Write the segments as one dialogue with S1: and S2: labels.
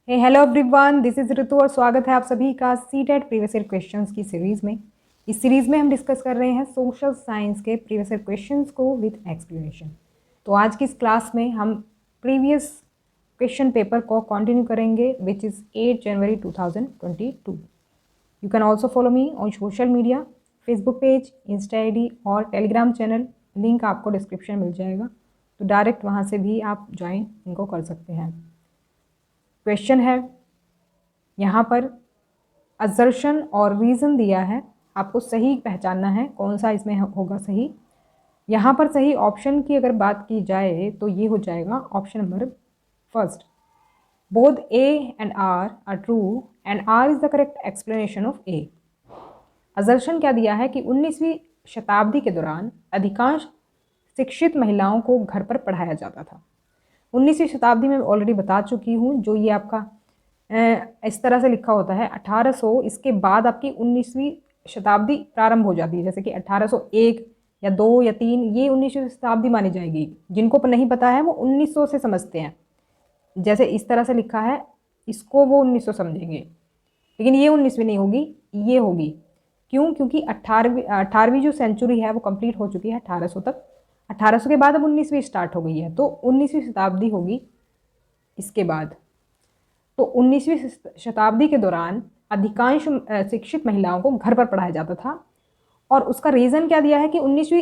S1: Hello everyone, this is ऋतु और स्वागत है आप सभी का सीटेट प्रीवियस ईयर क्वेश्चंस की सीरीज़ में। इस सीरीज़ में हम डिस्कस कर रहे हैं सोशल साइंस के प्रीवियस ईयर क्वेश्चंस को विद एक्सप्लेनेशन। तो आज की इस क्लास में हम प्रीवियस क्वेश्चन पेपर को कंटिन्यू करेंगे which is 8 January 2022। You can also follow me on social media, Facebook page, Insta ID और टेलीग्राम चैनल। लिंक आपको डिस्क्रिप्शन मिल जाएगा, तो डायरेक्ट वहाँ से भी आप ज्वाइन इनको कर सकते हैं। क्वेश्चन है यहाँ पर असर्शन और रीज़न दिया है, आपको सही पहचानना है कौन सा इसमें होगा सही। यहाँ पर सही ऑप्शन की अगर बात की जाए तो ये हो जाएगा option number first, both A and R true and R is the correct explanation of A. Assertion क्या दिया है कि 19वीं शताब्दी के दौरान अधिकांश शिक्षित महिलाओं को घर पर पढ़ाया जाता था। 19वीं शताब्दी में ऑलरेडी बता चुकी हूँ, जो ये आपका इस तरह से लिखा होता है 1800, इसके बाद आपकी 19वीं शताब्दी प्रारंभ हो जाती है। जैसे कि 1801 या 2 या 3 ये 19वीं शताब्दी मानी जाएगी। जिनको नहीं पता है वो 1900 से समझते हैं, जैसे इस तरह से लिखा है इसको वो 1900 समझेंगे, लेकिन ये 19वीं नहीं होगी, ये होगी। क्यों? क्योंकि 18वीं जो सेंचुरी है वो कंप्लीट हो चुकी है 1800 तक। 1800 के बाद अब 19वीं स्टार्ट हो गई है, तो 19वीं शताब्दी होगी इसके बाद। तो 19वीं शताब्दी के दौरान अधिकांश शिक्षित महिलाओं को घर पर पढ़ाया जाता था। और उसका रीज़न क्या दिया है कि 19वीं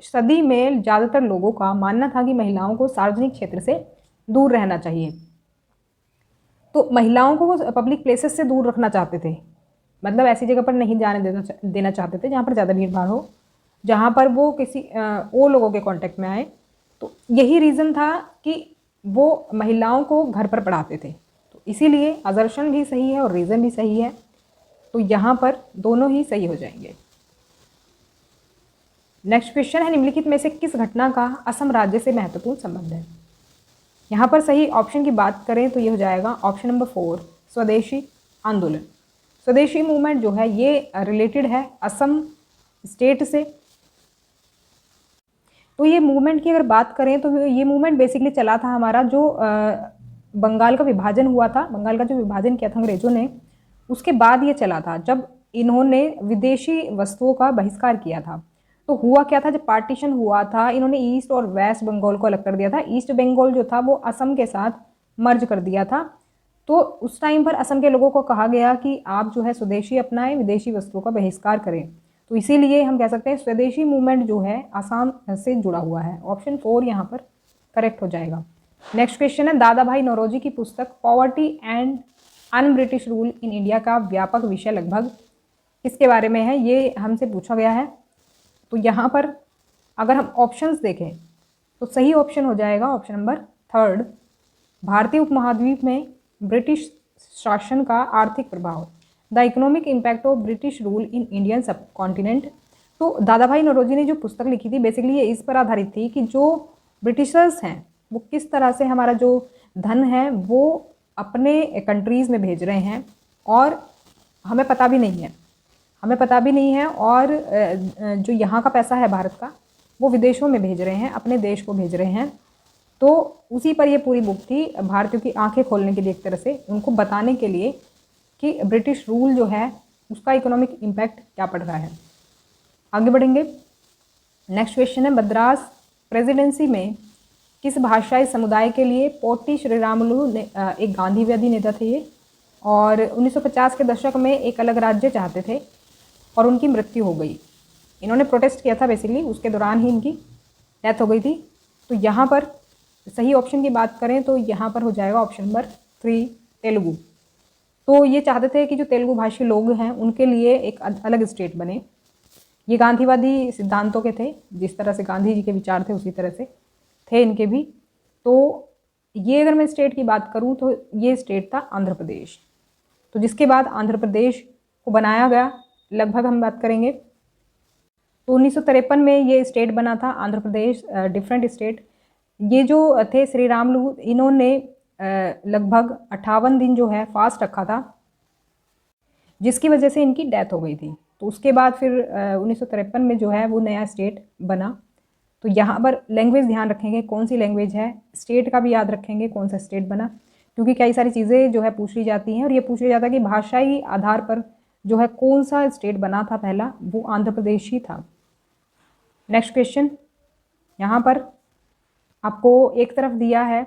S1: सदी में ज़्यादातर लोगों का मानना था कि महिलाओं को सार्वजनिक क्षेत्र से दूर रहना चाहिए। तो महिलाओं को वो पब्लिक प्लेसेस से दूर रखना चाहते थे, मतलब ऐसी जगह पर नहीं जाने देना चाहते थे जहाँ पर ज़्यादा भीड़ भाड़ हो, जहाँ पर वो किसी और लोगों के कांटेक्ट में आए। तो यही रीज़न था कि वो महिलाओं को घर पर पढ़ाते थे। तो इसीलिए असर्शन भी सही है और रीज़न भी सही है, तो यहाँ पर दोनों ही सही हो जाएंगे। नेक्स्ट क्वेश्चन है, निम्नलिखित में से किस घटना का असम राज्य से महत्वपूर्ण संबंध है। यहाँ पर सही ऑप्शन की बात करें तो ये हो जाएगा ऑप्शन नंबर 4, स्वदेशी आंदोलन। स्वदेशी मूवमेंट जो है ये रिलेटेड है असम स्टेट से। तो ये मूवमेंट की अगर बात करें तो ये मूवमेंट बेसिकली चला था हमारा जो बंगाल का विभाजन हुआ था, बंगाल का जो विभाजन किया था अंग्रेजों ने, उसके बाद ये चला था जब इन्होंने विदेशी वस्तुओं का बहिष्कार किया था। तो हुआ क्या था, जब पार्टीशन हुआ था इन्होंने ईस्ट और वेस्ट बंगाल को अलग कर दिया था। ईस्ट बंगाल जो था वो असम के साथ मर्ज कर दिया था। तो उस टाइम पर असम के लोगों को कहा गया कि आप जो है स्वदेशी अपनाएं, विदेशी वस्तुओं का बहिष्कार करें। तो इसीलिए हम कह सकते हैं स्वदेशी मूवमेंट जो है आसाम से जुड़ा हुआ है। ऑप्शन 4 यहाँ पर करेक्ट हो जाएगा। नेक्स्ट क्वेश्चन है, दादा भाई नौरोजी की पुस्तक poverty and un British rule in India का व्यापक विषय लगभग किसके बारे में है, ये हमसे पूछा गया है। तो यहाँ पर अगर हम ऑप्शंस देखें तो सही ऑप्शन हो जाएगा ऑप्शन नंबर 3, भारतीय उपमहाद्वीप में ब्रिटिश शासन का आर्थिक प्रभाव, the economic impact of British rule in Indian सब कॉन्टिनेंट। तो दादा भाई नौरोजी ने जो पुस्तक लिखी थी बेसिकली ये इस पर आधारित थी कि जो ब्रिटिशर्स हैं वो किस तरह से हमारा जो धन है वो अपने कंट्रीज़ में भेज रहे हैं और हमें पता भी नहीं है, और जो यहाँ का पैसा है भारत का वो विदेशों में भेज रहे हैं, अपने देश को भेज रहे हैं। तो उसी पर ये पूरी बुक थी, भारतीयों की आंखें खोलने के लिए, एक तरह से उनको बताने के लिए कि ब्रिटिश रूल जो है उसका इकोनॉमिक इम्पैक्ट क्या पड़ रहा है। आगे बढ़ेंगे। नेक्स्ट क्वेश्चन है, मद्रास प्रेसिडेंसी में किस भाषाई समुदाय के लिए पोट्टी श्रीरामुलु एक गांधीवादी नेता थे ये, और 1950 के दशक में एक अलग राज्य चाहते थे और उनकी मृत्यु हो गई। इन्होंने प्रोटेस्ट किया था बेसिकली, उसके दौरान ही इनकी डेथ हो गई थी। तो यहाँ पर सही ऑप्शन की बात करें तो यहाँ पर हो जाएगा ऑप्शन नंबर 3, तेलुगु। तो ये चाहते थे कि जो तेलुगु भाषी लोग हैं उनके लिए एक अलग स्टेट बने। ये गांधीवादी सिद्धांतों के थे, जिस तरह से गांधी जी के विचार थे उसी तरह से थे इनके भी। तो ये अगर मैं स्टेट की बात करूं तो ये स्टेट था आंध्र प्रदेश। तो जिसके बाद आंध्र प्रदेश को बनाया गया, लगभग हम बात करेंगे तो 1953 में ये स्टेट बना था आंध्र प्रदेश, डिफरेंट स्टेट। ये जो थे श्री रामुलु, इन्होंने लगभग 58 दिन जो है फास्ट रखा था, जिसकी वजह से इनकी डेथ हो गई थी। तो उसके बाद फिर 1953 में जो है वो नया स्टेट बना। तो यहाँ पर लैंग्वेज ध्यान रखेंगे कौन सी लैंग्वेज है, स्टेट का भी याद रखेंगे कौन सा स्टेट बना। क्योंकि कई सारी चीज़ें जो है पूछ ली जाती हैं और ये पूछ लिया जाता है कि भाषाई आधार पर जो है कौन सा स्टेट बना था पहला, वो आंध्र प्रदेश ही था। नेक्स्ट क्वेश्चन, यहाँ पर आपको एक तरफ दिया है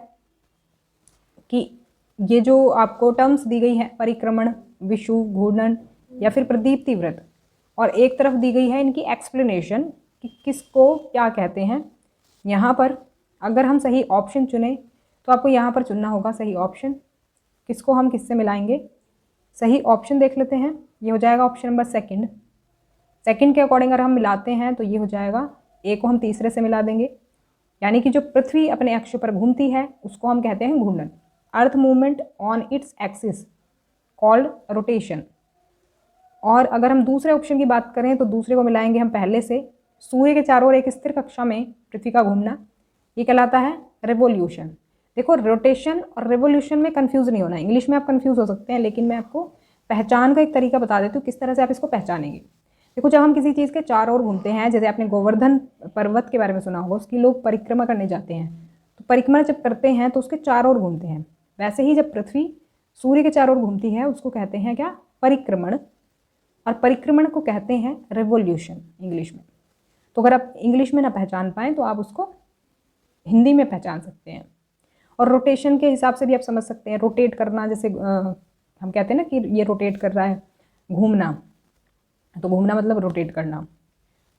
S1: कि ये जो आपको टर्म्स दी गई है, परिक्रमण, विषुव, घूर्णन या फिर प्रदीप्ति व्रत, और एक तरफ दी गई है इनकी एक्सप्लेनेशन कि किसको क्या कहते हैं। यहाँ पर अगर हम सही ऑप्शन चुने तो आपको यहाँ पर चुनना होगा सही ऑप्शन, किसको हम किससे मिलाएंगे। सही ऑप्शन देख लेते हैं, ये हो जाएगा ऑप्शन नंबर सेकंड। सेकंड के अकॉर्डिंग अगर हम मिलाते हैं तो ये हो जाएगा, ए को हम तीसरे से मिला देंगे, यानी कि जो पृथ्वी अपने अक्ष पर घूमती है उसको हम कहते हैं घूर्णन। Earth movement on its axis called rotation. और अगर हम दूसरे ऑप्शन की बात करें तो दूसरे को मिलाएंगे हम पहले से, सूर्य के चारों ओर एक स्थिर कक्षा में पृथ्वी का घूमना, ये कहलाता है रिवोल्यूशन। देखो, रोटेशन और रिवोल्यूशन में कंफ्यूज नहीं होना है, इंग्लिश में आप कंफ्यूज हो सकते हैं, लेकिन मैं आपको पहचान का एक तरीका बता देती हूँ किस तरह से आप इसको पहचानेंगे। देखो, जब हम किसी चीज़ के चारों ओर घूमते हैं, जैसे आपने गोवर्धन पर्वत के बारे में सुना होगा, उसकी लोग परिक्रमा करने जाते हैं, तो परिक्रमा जब करते हैं तो उसके चारों ओर घूमते हैं। वैसे ही जब पृथ्वी सूर्य के चारों ओर घूमती है उसको कहते हैं क्या, परिक्रमण, और परिक्रमण को कहते हैं रिवोल्यूशन इंग्लिश में। तो अगर आप इंग्लिश में ना पहचान पाएँ तो आप उसको हिंदी में पहचान सकते हैं। और रोटेशन के हिसाब से भी आप समझ सकते हैं, रोटेट करना, जैसे हम कहते हैं ना कि ये रोटेट कर रहा है, घूमना, तो घूमना मतलब रोटेट करना।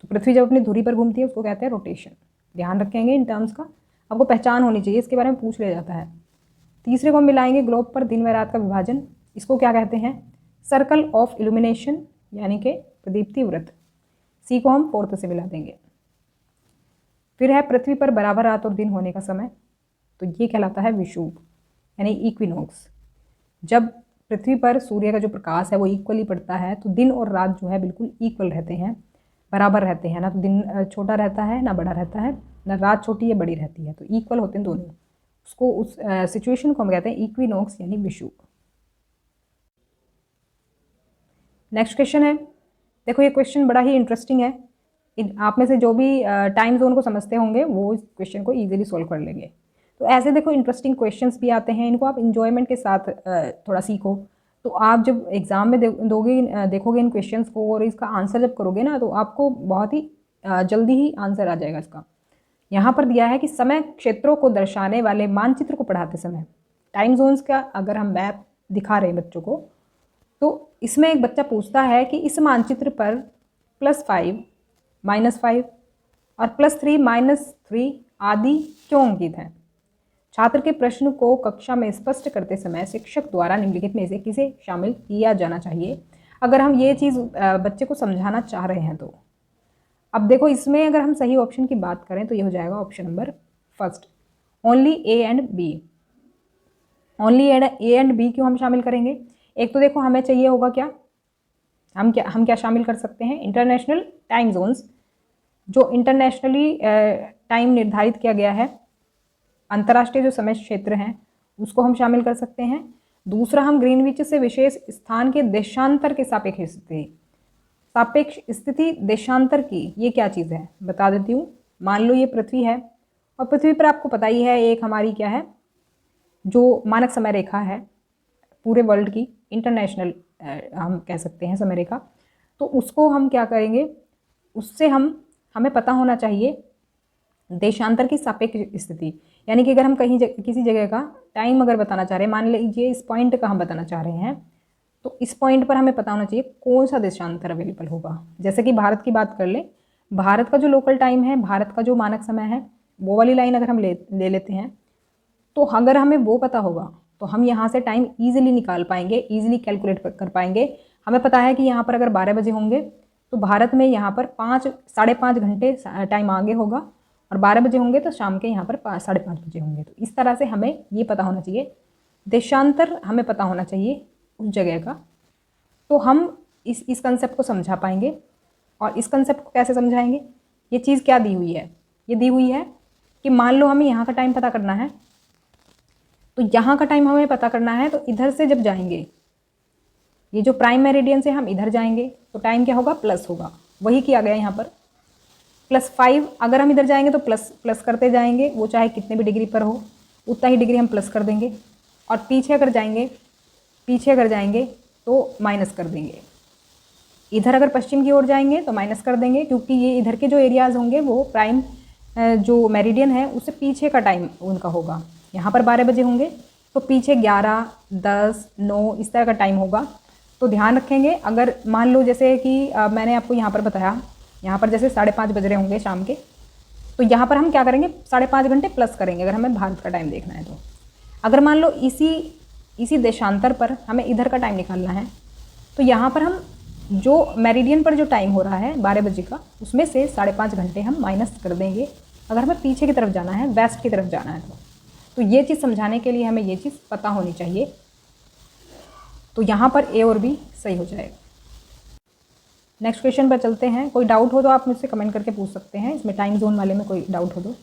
S1: तो पृथ्वी जब अपनी धुरी पर घूमती है उसको कहते हैं रोटेशन। ध्यान रखेंगे इन टर्म्स का, आपको पहचान होनी चाहिए, इसके बारे में पूछ लिया जाता है। तीसरे को हम मिलाएंगे, ग्लोब पर दिन व रात का विभाजन, इसको क्या कहते हैं, सर्कल ऑफ इल्यूमिनेशन, यानी कि प्रदीप्ति व्रत। सी को हम फोर्थ से मिला देंगे। फिर है पृथ्वी पर बराबर रात और दिन होने का समय, तो ये कहलाता है विषुव, यानी इक्विनॉक्स। जब पृथ्वी पर सूर्य का जो प्रकाश है वो इक्वली पड़ता है तो दिन और रात जो है बिल्कुल इक्वल रहते हैं, बराबर रहते हैं, ना तो दिन छोटा रहता है ना बड़ा रहता है, ना रात छोटी या बड़ी रहती है, तो इक्वल होते हैं दोनों। उसको उस सिचुएशन को हम कहते हैं इक्विनॉक्स यानी विषुव। नेक्स्ट क्वेश्चन है, देखो ये क्वेश्चन बड़ा ही इंटरेस्टिंग है, आप में से जो भी टाइम जोन को समझते होंगे वो इस क्वेश्चन को ईजिली सोल्व कर लेंगे। तो ऐसे देखो इंटरेस्टिंग क्वेश्चंस भी आते हैं, इनको आप इंजॉयमेंट के साथ थोड़ा सीखो, तो आप जब एग्ज़ाम में देखोगे इन क्वेश्चंस को और इसका आंसर जब करोगे ना तो आपको बहुत ही जल्दी ही आंसर आ जाएगा इसका। यहाँ पर दिया है कि समय क्षेत्रों को दर्शाने वाले मानचित्र को पढ़ाते समय, टाइम जोन्स का अगर हम मैप दिखा रहे हैं बच्चों को, तो इसमें एक बच्चा पूछता है कि इस मानचित्र पर +5, -5 और +3, -3 आदि क्यों अंकित हैं। छात्र के प्रश्न को कक्षा में स्पष्ट करते समय शिक्षक द्वारा निम्नलिखित में से किसे शामिल किया जाना चाहिए, अगर हम ये चीज़ बच्चे को समझाना चाह रहे हैं तो। अब देखो इसमें अगर हम सही ऑप्शन की बात करें तो ये हो जाएगा option number first, only A and B. Only A and B क्यों हम शामिल करेंगे, एक तो देखो हमें चाहिए होगा क्या, हम क्या शामिल कर सकते हैं, इंटरनेशनल टाइम जोन्स, जो इंटरनेशनली टाइम निर्धारित किया गया है, अंतर्राष्ट्रीय जो समय क्षेत्र हैं उसको हम शामिल कर सकते हैं। दूसरा, हम ग्रीनविच से विशेष स्थान के देशांतर के सापेक्ष स्थिति देशांतर की, ये क्या चीज़ है बता देती हूँ। मान लो ये पृथ्वी है और पृथ्वी पर आपको पता ही है एक हमारी क्या है, जो मानक समय रेखा है पूरे वर्ल्ड की, इंटरनेशनल हम कह सकते हैं समय रेखा, तो उसको हम क्या करेंगे, उससे हमें पता होना चाहिए देशांतर की सापेक्ष स्थिति, यानी कि अगर हम किसी जगह का टाइम अगर बताना चाह रहे हैं, मान लीजिए इस पॉइंट का हम बताना चाह रहे हैं, तो इस पॉइंट पर हमें पता होना चाहिए कौन सा देशांतर अवेलेबल होगा। जैसे कि भारत की बात कर ले, भारत का जो लोकल टाइम है, भारत का जो मानक समय है, वो वाली लाइन अगर हम ले लेते हैं, तो अगर हमें वो पता होगा तो हम यहाँ से टाइम ईजिली निकाल पाएंगे, ईजिली कैलकुलेट कर पाएंगे। हमें पता है कि यहाँ पर अगर 12 बजे होंगे तो भारत में यहाँ पर 5-5.5 घंटे टाइम आगे होगा, और 12 बजे होंगे तो शाम के यहाँ पर 5-5:30 बजे होंगे। तो इस तरह से हमें ये पता होना चाहिए, देशांतर हमें पता होना चाहिए उस जगह का, तो हम इस कंसेप्ट को समझा पाएंगे। और इस कंसेप्ट को कैसे समझाएंगे, ये चीज़ क्या दी हुई है, ये दी हुई है कि मान लो हमें यहाँ का टाइम पता करना है, तो यहाँ का टाइम हमें पता करना है, तो इधर से जब जाएंगे, ये जो प्राइम मेरिडियन से हम इधर जाएंगे तो टाइम क्या होगा, प्लस होगा, वही किया गया यहाँ पर +5। अगर हम इधर जाएंगे तो प्लस करते जाएंगे, वो चाहे कितने भी डिग्री पर हो उतना ही डिग्री हम प्लस कर देंगे। और पीछे अगर जाएंगे तो माइनस कर देंगे। इधर अगर पश्चिम की ओर जाएंगे तो माइनस कर देंगे, क्योंकि ये इधर के जो एरियाज़ होंगे वो प्राइम जो मेरिडियन है उससे पीछे का टाइम उनका होगा। यहाँ पर 12 बजे होंगे तो पीछे 11, 10, 9 इस तरह का टाइम होगा। तो ध्यान रखेंगे, अगर मान लो जैसे कि मैंने आपको यहाँ पर बताया, यहाँ पर जैसे 5:30 बज रहे होंगे शाम के, तो यहाँ पर हम क्या करेंगे 5.5 घंटे प्लस करेंगे अगर हमें भारत का टाइम देखना है तो। अगर मान लो इसी देशांतर पर हमें इधर का टाइम निकालना है, तो यहाँ पर हम जो मेरिडियन पर जो टाइम हो रहा है 12 बजे का, उसमें से 5.5 घंटे हम माइनस कर देंगे अगर हमें पीछे की तरफ जाना है, वेस्ट की तरफ जाना है तो ये चीज़ समझाने के लिए हमें ये चीज़ पता होनी चाहिए। तो यहाँ पर ए और बी सही हो जाएगा। नेक्स्ट क्वेश्चन पर चलते हैं। कोई डाउट हो तो आप मुझसे कमेंट करके पूछ सकते हैं, इसमें टाइम जोन वाले में कोई डाउट हो तो।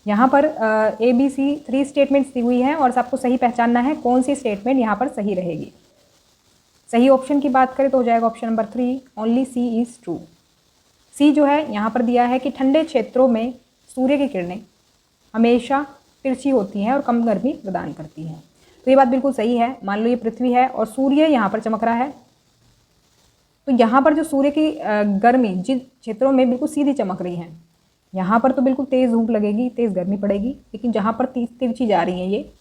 S1: यहाँ पर ABC 3 स्टेटमेंट्स दी हुई हैं और सबको सही पहचानना है कौन सी स्टेटमेंट यहाँ पर सही रहेगी। सही ऑप्शन की बात करें तो हो जाएगा option number 3, only C is true. C जो है यहाँ पर दिया है कि ठंडे क्षेत्रों में सूर्य की किरणें हमेशा तिरछी होती हैं और कम गर्मी प्रदान करती हैं। तो ये बात बिल्कुल सही है। मान लो ये पृथ्वी है और सूर्य यहाँ पर चमक रहा है, तो यहाँ पर जो सूर्य की गर्मी जिन क्षेत्रों में बिल्कुल सीधी चमक रही है, यहाँ पर तो बिल्कुल तेज़ धूप लगेगी, तेज़ गर्मी पड़ेगी, लेकिन जहाँ पर तिरछी जा रही हैं, ये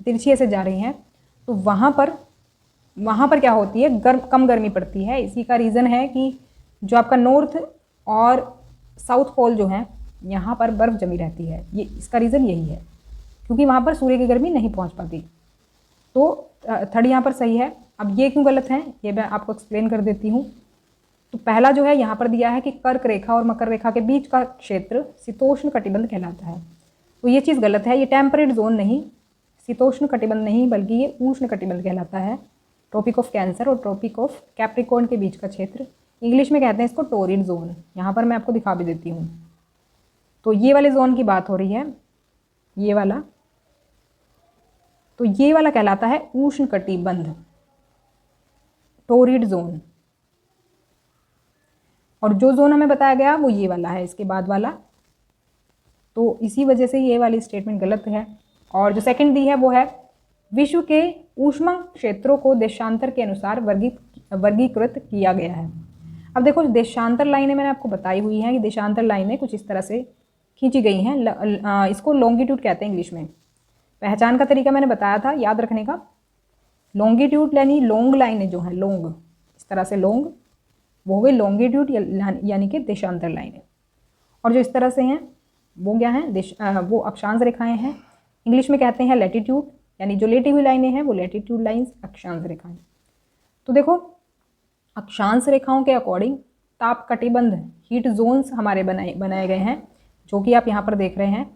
S1: तिरछी ऐसे जा रही हैं, तो वहाँ पर क्या होती है, कम गर्मी पड़ती है। इसी का रीज़न है कि जो आपका नॉर्थ और साउथ पोल जो है, यहाँ पर बर्फ़ जमी रहती है। ये इसका रीज़न यही है, क्योंकि वहाँ पर सूर्य की गर्मी नहीं पहुँच पाती। तो थर्ड यहाँ पर सही है। अब ये क्यों गलत है ये मैं आपको एक्सप्लेन कर देती हूँ। तो पहला जो है यहाँ पर दिया है कि कर्क रेखा और मकर रेखा के बीच का क्षेत्र शीतोष्ण कटिबंध कहलाता है। तो ये चीज़ गलत है। ये टेम्परेट जोन नहीं, शीतोष्ण कटिबंध नहीं, बल्कि ये उष्ण कटिबंध कहलाता है। ट्रॉपिक ऑफ कैंसर और ट्रॉपिक ऑफ कैप्रिकॉर्न के बीच का क्षेत्र, इंग्लिश में कहते हैं इसको टोरिड जोन। यहाँ पर मैं आपको दिखा भी देती हूँ। तो ये वाले जोन की बात हो रही है, ये वाला, तो ये वाला कहलाता है उष्ण कटिबंध, टोरिड जोन। और जो जोन हमें बताया गया वो ये वाला है, इसके बाद वाला। तो इसी वजह से ये वाली स्टेटमेंट गलत है। और जो सेकंड दी है वो है विश्व के ऊष्मा क्षेत्रों को देशांतर के अनुसार वर्गीकृत किया गया है। अब देखो, देशांतर लाइनें मैंने आपको बताई हुई हैं कि देशांतर लाइनें कुछ इस तरह से खींची गई हैं। इसको लॉन्गिट्यूड कहते हैं इंग्लिश में। पहचान का तरीका मैंने बताया था याद रखने का। लॉन्गिट्यूड यानी लॉन्ग लाइनें जो हैं, लॉन्ग इस तरह से लॉन्ग, वो हो गई लॉन्गिट्यूड यानी कि देशांतर लाइनें। और जो इस तरह से हैं वो क्या हैं, वो अक्षांश रेखाएं हैं। इंग्लिश में कहते हैं लैटिट्यूड, यानी जो लेटी हुई लाइनें हैं वो लैटिट्यूड लाइंस, अक्षांश रेखाएं। तो देखो, अक्षांश रेखाओं के अकॉर्डिंग ताप कटिबंध हीट जोन्स हमारे बनाए गए हैं, जो कि आप यहाँ पर देख रहे हैं,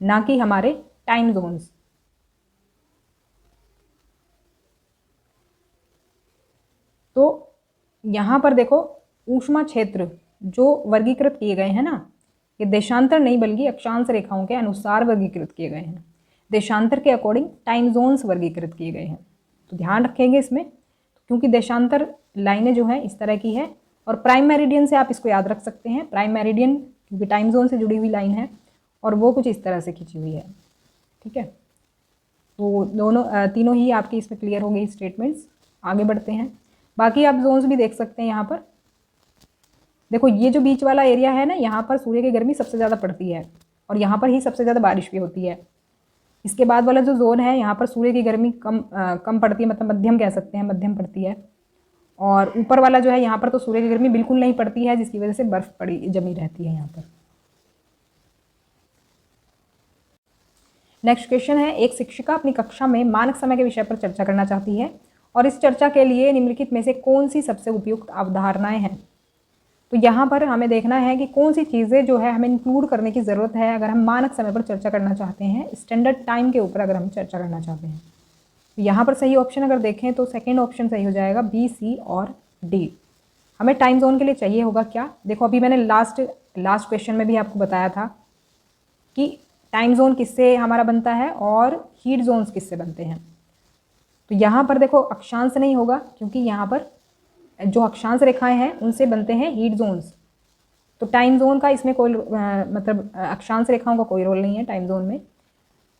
S1: ना कि हमारे टाइम जोन्स। तो यहाँ पर देखो, ऊष्मा क्षेत्र जो वर्गीकृत किए गए हैं ना, ये देशांतर नहीं बल्कि अक्षांश रेखाओं के अनुसार वर्गीकृत किए गए हैं। देशांतर के अकॉर्डिंग टाइम जोन्स वर्गीकृत किए गए हैं। तो ध्यान रखेंगे इसमें, क्योंकि देशांतर लाइनें जो हैं इस तरह की है। और प्राइम मेरिडियन से आप इसको याद रख सकते हैं। प्राइम मेरिडियन क्योंकि टाइम जोन से जुड़ी हुई लाइन है और वो कुछ इस तरह से खींची हुई है। ठीक है, तो तीनों ही आपकी इसमें क्लियर हो गई स्टेटमेंट्स। आगे बढ़ते हैं। बाकी आप जोन्स भी देख सकते हैं। यहाँ पर देखो, ये जो बीच वाला एरिया है ना, यहाँ पर सूर्य की गर्मी सबसे ज़्यादा पड़ती है और यहाँ पर ही सबसे ज़्यादा बारिश भी होती है। इसके बाद वाला जो जोन है, यहाँ पर सूर्य की गर्मी कम पड़ती है, मतलब मध्यम कह सकते हैं, मध्यम पड़ती है। और ऊपर वाला जो है, यहाँ पर तो सूर्य की गर्मी बिल्कुल नहीं पड़ती है, जिसकी वजह से बर्फ़ जमी रहती है यहाँ पर। नेक्स्ट क्वेश्चन है, एक शिक्षिका अपनी कक्षा में मानक समय के विषय पर चर्चा करना चाहती है और इस चर्चा के लिए निम्नलिखित में से कौन सी सबसे उपयुक्त अवधारणाएं हैं। तो यहाँ पर हमें देखना है कि कौन सी चीज़ें जो है हमें इंक्लूड करने की ज़रूरत है अगर हम मानक समय पर चर्चा करना चाहते हैं, स्टैंडर्ड टाइम के ऊपर अगर हम चर्चा करना चाहते हैं। तो यहाँ पर सही ऑप्शन अगर देखें तो सेकेंड ऑप्शन सही हो जाएगा, B, C और D। हमें टाइम जोन के लिए चाहिए होगा क्या, देखो अभी मैंने लास्ट क्वेश्चन में भी आपको बताया था कि टाइम जोन किससे हमारा बनता है और हीट जोन्स किससे बनते हैं। तो यहाँ पर देखो, अक्षांश नहीं होगा, क्योंकि यहाँ पर जो अक्षांश रेखाएं हैं उनसे बनते हैं हीट जोन्स। तो टाइम जोन का इसमें कोई मतलब अक्षांश रेखाओं का कोई रोल नहीं है टाइम जोन में।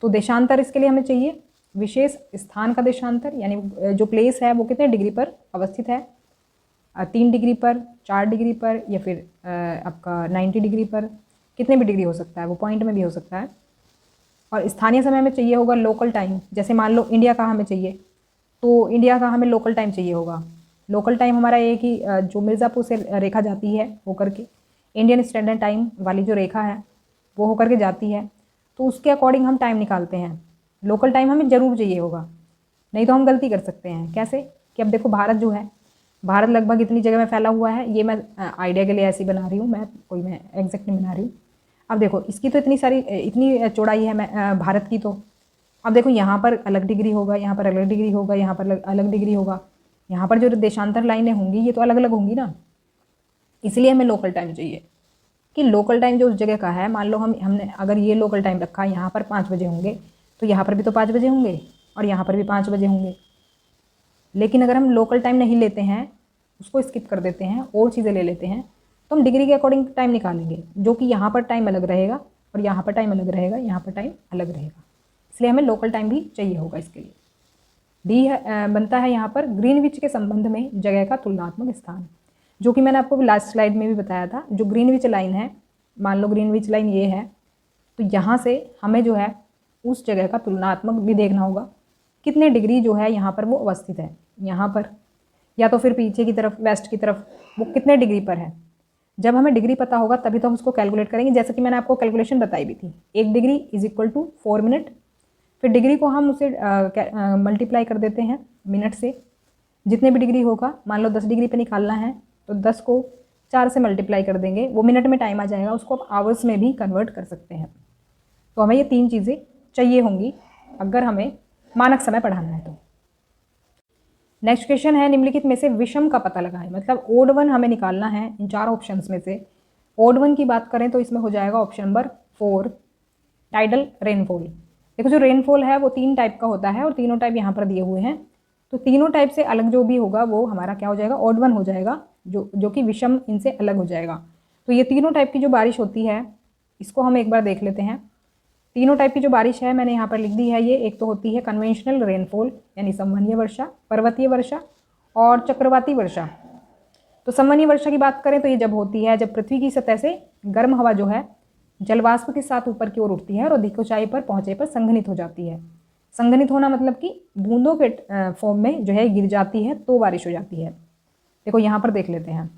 S1: तो देशांतर इसके लिए हमें चाहिए। विशेष स्थान का देशांतर, यानी जो प्लेस है वो कितने डिग्री पर अवस्थित है, 3 डिग्री पर, 4 डिग्री पर, या फिर आपका 90 डिग्री पर, कितने भी डिग्री हो सकता है, वो पॉइंट में भी हो सकता है। और स्थानीय समय में चाहिए होगा लोकल टाइम, जैसे मान लो इंडिया का हमें चाहिए तो इंडिया का हमें लोकल टाइम चाहिए होगा। लोकल टाइम हमारा एक ही जो मिर्ज़ापुर से रेखा जाती है होकर के इंडियन स्टैंडर्ड टाइम वाली जो रेखा है वो होकर के जाती है, तो उसके अकॉर्डिंग हम टाइम निकालते हैं। लोकल टाइम हमें ज़रूर चाहिए होगा, नहीं तो हम गलती कर सकते हैं। कैसे कि अब देखो भारत जो है, भारत लगभग इतनी जगह में फैला हुआ है, ये मैं आइडिया के लिए ऐसी बना रही हूँ, मैं एग्जैक्ट नहीं बना रही हूँ। अब देखो इसकी तो इतनी चौड़ाई है भारत की, तो अब देखो यहाँ पर अलग डिग्री होगा, यहाँ पर अलग डिग्री होगा, यहाँ पर अलग डिग्री होगा, यहाँ पर जो देशांतर लाइनें होंगी ये तो अलग अलग होंगी ना, इसलिए हमें लोकल टाइम चाहिए कि लोकल टाइम जो उस जगह का है, मान लो हमने अगर ये लोकल टाइम रखा यहाँ पर 5 बजे होंगे, तो यहाँ पर भी तो 5 बजे होंगे और यहाँ पर भी 5 बजे होंगे। लेकिन अगर हम लोकल टाइम नहीं लेते हैं, उसको स्किप कर देते हैं और चीज़ें ले लेते हैं, तो हम डिग्री के अकॉर्डिंग टाइम निकालेंगे, जो कि यहाँ पर टाइम अलग रहेगा और यहाँ पर टाइम अलग रहेगा, यहाँ पर टाइम अलग रहेगा, इसलिए हमें लोकल टाइम भी चाहिए होगा। इसके लिए डी बनता है यहाँ पर ग्रीनविच के संबंध में जगह का तुलनात्मक स्थान, जो कि मैंने आपको लास्ट स्लाइड में भी बताया था। जो ग्रीनविच लाइन है, मान लो ग्रीनविच लाइन ये है, तो यहाँ से हमें जो है उस जगह का तुलनात्मक भी देखना होगा, कितने डिग्री जो है यहाँ पर वो अवस्थित है, यहाँ पर या तो फिर पीछे की तरफ वेस्ट की तरफ वो कितने डिग्री पर है। जब हमें डिग्री पता होगा तभी तो हम उसको कैलकुलेट करेंगे, जैसे कि मैंने आपको कैलकुलेशन बताई भी थी, 1 degree is equal to 4 minute. फिर डिग्री को हम उसे मल्टीप्लाई कर देते हैं मिनट से, जितने भी डिग्री होगा, मान लो 10 डिग्री पे निकालना है तो 10 को 4 से मल्टीप्लाई कर देंगे, वो मिनट में टाइम आ जाएगा, उसको आप आवर्स में भी कन्वर्ट कर सकते हैं। तो हमें ये 3 चीज़ें चाहिए होंगी अगर हमें मानक समय पढ़ाना है तो। नेक्स्ट क्वेश्चन है, निम्नलिखित में से विषम का पता लगाएं, मतलब ओड वन हमें निकालना है इन 4 ऑप्शंस में से। ओड वन की बात करें तो इसमें हो जाएगा ऑप्शन नंबर 4 टाइडल रेनफॉल। देखो जो रेनफॉल है वो 3 टाइप का होता है और तीनों टाइप यहाँ पर दिए हुए हैं, तो तीनों टाइप से अलग जो भी होगा वो हमारा क्या हो जाएगा, ऑड वन हो जाएगा, जो कि विषम इनसे अलग हो जाएगा। तो ये तीनों टाइप की जो बारिश होती है इसको हम एक बार देख लेते हैं। तीनों टाइप की जो बारिश है मैंने यहाँ पर लिख दी है, ये एक तो होती है कन्वेंशनल रेनफॉल यानी संवहनीय वर्षा, पर्वतीय वर्षा और चक्रवाती वर्षा। तो संवहनीय वर्षा की बात करें तो ये जब होती है जब पृथ्वी की सतह से गर्म हवा जो है जलवाष्प के साथ ऊपर की ओर उठती है और अधिक ऊंचाई पर पहुंचे पर संघनित हो जाती है। संघनित होना मतलब कि बूंदों के फॉर्म में जो है गिर जाती है तो बारिश हो जाती है। देखो यहाँ पर देख लेते हैं,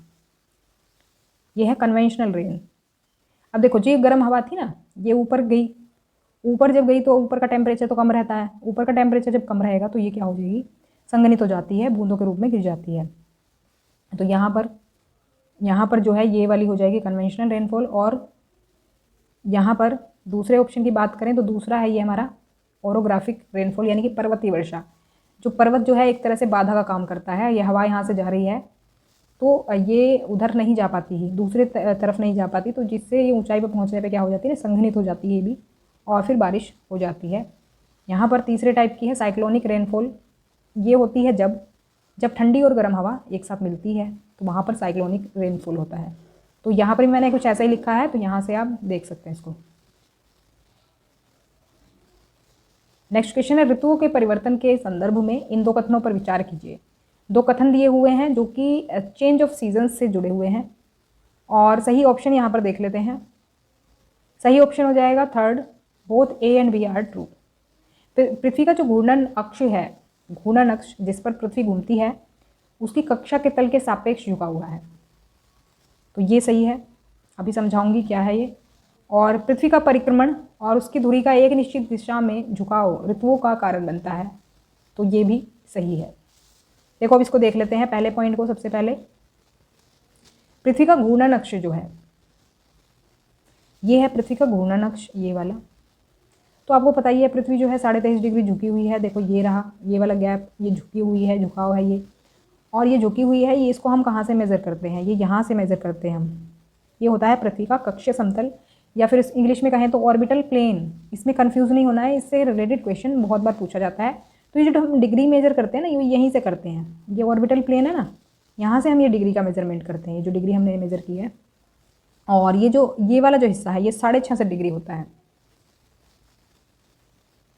S1: ये है कन्वेंशनल रेन। अब देखो जो गर्म हवा थी ना ये ऊपर गई, ऊपर जब गई तो ऊपर का टेम्परेचर तो कम रहता है, ऊपर का टेम्परेचर जब कम रहेगा तो ये क्या हो जाएगी, संघनित हो जाती है, बूंदों के रूप में गिर जाती है। तो यहाँ पर जो है ये वाली हो जाएगी कन्वेंशनल रेनफॉल। और यहाँ पर दूसरे ऑप्शन की बात करें तो दूसरा है ये हमारा ओरोग्राफिक रेनफॉल यानी कि पर्वतीय वर्षा। जो पर्वत जो है एक तरह से बाधा का काम करता है, ये हवा यहाँ से जा रही है तो ये उधर नहीं जा पाती है, दूसरे तरफ नहीं जा पाती, तो जिससे ये ऊंचाई पर पहुँचने पे क्या हो जाती है, संघनित हो जाती है ये भी और फिर बारिश हो जाती है। यहाँ पर तीसरे टाइप की है साइक्लोनिक रेनफॉल, ये होती है जब ठंडी और गर्म हवा एक साथ मिलती है तो वहाँ पर साइक्लोनिक रेनफॉल होता है। तो यहाँ पर भी मैंने कुछ ऐसा ही लिखा है, तो यहाँ से आप देख सकते हैं इसको। नेक्स्ट क्वेश्चन है, ऋतुओं के परिवर्तन के संदर्भ में इन 2 कथनों पर विचार कीजिए। 2 कथन दिए हुए हैं जो कि चेंज ऑफ सीजन्स से जुड़े हुए हैं और सही ऑप्शन यहाँ पर देख लेते हैं। सही ऑप्शन हो जाएगा 3rd, both A and B are true. पृथ्वी का जो घूर्णन अक्ष है, घूर्णन अक्ष जिस पर पृथ्वी घूमती है उसकी कक्षा के तल के सापेक्ष झुका हुआ है, तो ये सही है। अभी समझाऊंगी क्या है ये। और पृथ्वी का परिक्रमण और उसकी धुरी का एक निश्चित दिशा में झुकाव ऋतुओं का कारण बनता है, तो ये भी सही है। देखो अब इसको देख लेते हैं पहले पॉइंट को। सबसे पहले पृथ्वी का घूर्णन अक्ष जो है ये है पृथ्वी का घूर्णन अक्ष, ये वाला। तो आपको पता ही है पृथ्वी जो है 23.5 डिग्री झुकी हुई है। देखो ये रहा ये वाला गैप, ये झुकी हुई है, झुकाव है ये, और ये झुकी हुई है, ये इसको हम कहाँ से मेज़र करते हैं, ये यहाँ से मेज़र करते हैं हम। ये होता है पृथ्वी का कक्षीय समतल या फिर इंग्लिश में कहें तो ऑर्बिटल प्लेन। इसमें कंफ्यूज नहीं होना है, इससे रिलेटेड क्वेश्चन बहुत बार पूछा जाता है। तो ये जो हम डिग्री मेजर करते हैं ना ये यहीं से करते हैं, ये ऑर्बिटल प्लेन है ना, यहाँ से हम ये डिग्री का मेजरमेंट करते हैं, ये जो डिग्री हमने मेजर की है। और ये वाला जो हिस्सा है ये 66.5 डिग्री होता है।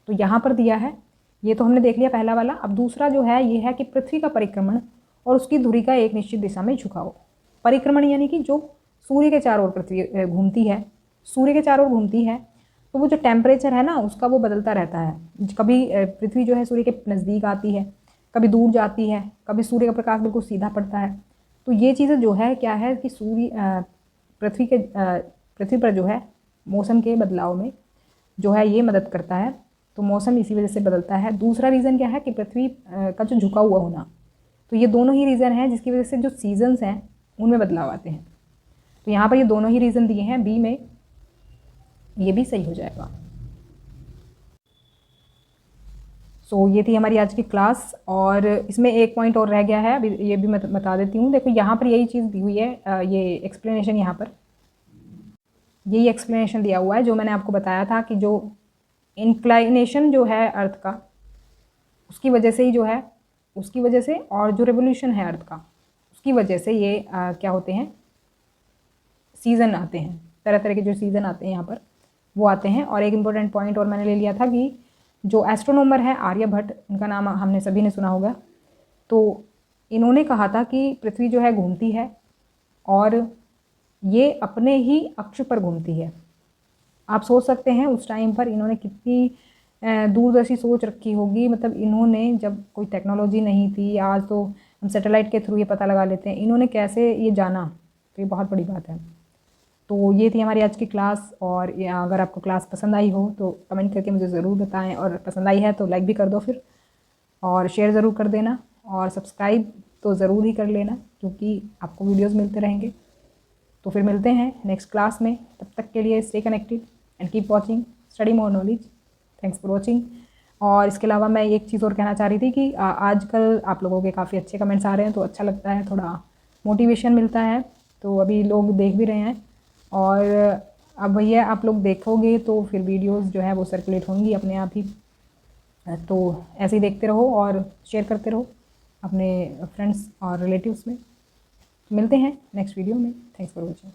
S1: तो यहाँ पर दिया है ये तो हमने देख लिया पहला वाला। अब दूसरा जो है ये है कि पृथ्वी का परिक्रमण और उसकी धुरी का एक निश्चित दिशा में झुकाव। परिक्रमण यानी कि जो सूर्य के चारों ओर पृथ्वी घूमती है, सूर्य के चारों ओर घूमती है, तो वो जो टेम्परेचर है ना उसका वो बदलता रहता है। कभी पृथ्वी जो है सूर्य के नज़दीक आती है, कभी दूर जाती है, कभी सूर्य का प्रकाश बिल्कुल सीधा पड़ता है। तो ये चीज़ें जो है क्या है कि पृथ्वी पर जो है मौसम के बदलाव में जो है ये मदद करता है। तो मौसम इसी वजह से बदलता है। दूसरा रीज़न क्या है कि पृथ्वी का जो झुका हुआ होना, तो ये दोनों ही रीज़न हैं जिसकी वजह से जो सीजन्स हैं उनमें बदलाव आते हैं। तो यहाँ पर ये दोनों ही रीज़न दिए हैं, बी में ये भी सही हो जाएगा। सो ये थी हमारी आज की क्लास, और इसमें एक पॉइंट और रह गया है, अभी ये भी मैं बता देती हूँ। देखो यहाँ पर यही चीज़ दी हुई है, ये एक्सप्लेनेशन, यहाँ पर यही एक्सप्लेनेशन दिया हुआ है जो मैंने आपको बताया था कि जो इंक्लाइनेशन जो है अर्थ का, उसकी वजह से ही जो है, उसकी वजह से, और जो रेवोल्यूशन है अर्थ का उसकी वजह से ये क्या होते हैं, सीज़न आते हैं, तरह तरह के जो सीज़न आते हैं यहाँ पर वो आते हैं। और एक इम्पोर्टेंट पॉइंट और मैंने ले लिया था कि जो एस्ट्रोनॉमर है आर्यभट्ट, उनका नाम हमने सभी ने सुना होगा, तो इन्होंने कहा था कि पृथ्वी जो है घूमती है और ये अपने ही अक्ष पर घूमती है। आप सोच सकते हैं उस टाइम पर इन्होंने कितनी दूरदर्शी सोच रखी होगी। मतलब इन्होंने, जब कोई टेक्नोलॉजी नहीं थी, आज तो हम सैटेलाइट के थ्रू ये पता लगा लेते हैं, इन्होंने कैसे ये जाना, तो ये बहुत बड़ी बात है। तो ये थी हमारी आज की क्लास, और अगर आपको क्लास पसंद आई हो तो कमेंट करके मुझे ज़रूर बताएं, और पसंद आई है तो लाइक भी कर दो फिर, और शेयर ज़रूर कर देना, और सब्सक्राइब तो ज़रूर ही कर लेना क्योंकि आपको वीडियोस मिलते रहेंगे। तो फिर मिलते हैं नेक्स्ट क्लास में, तब तक के लिए stay connected and keep watching study more knowledge. Thanks for watching. और इसके अलावा मैं एक चीज़ और कहना चाह रही थी कि आजकल आप लोगों के काफ़ी अच्छे कमेंट्स आ रहे हैं, तो अच्छा लगता है, थोड़ा मोटिवेशन मिलता है। तो अभी लोग देख भी रहे हैं, और अब भैया आप लोग देखोगे तो फिर वीडियोस जो है वो सर्कुलेट होंगी अपने आप ही। तो ऐसे ही देखते रहो और शेयर करते रहो अपने फ्रेंड्स और रिलेटिव्स में। मिलते हैं नेक्स्ट वीडियो में। Thanks for watching.